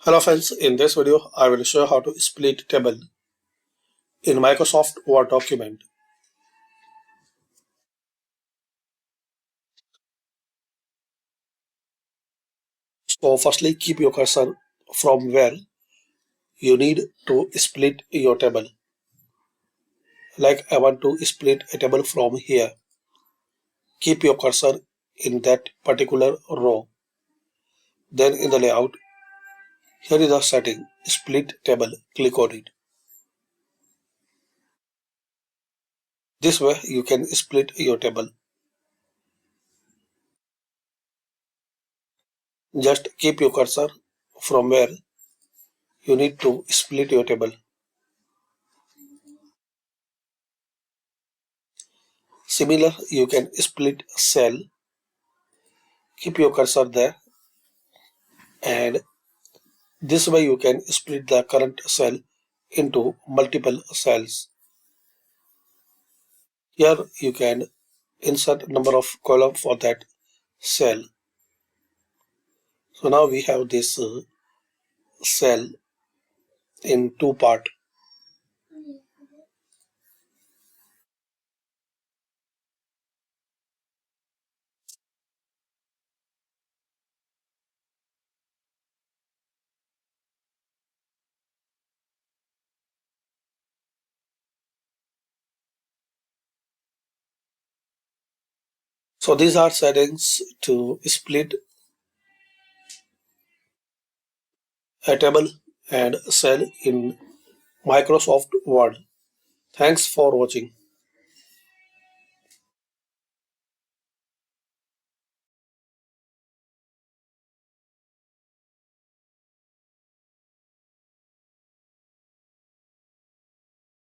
Hello friends, in this video I will show you how to split table in Microsoft Word document. So firstly keep your cursor from where you need to split your table. Like I want to split a table from here. Keep your cursor in that particular row. Then in the layout, here is the setting, split table, click on it. This way you can split your table. Just keep your cursor from where you need to split your table. Similar, you can split cell. Keep your cursor there, and this way you can split the current cell into multiple cells. Here you can insert number of column for that cell. So now we have this cell in two part. So these are settings to split a table and cell in Microsoft Word. Thanks for watching.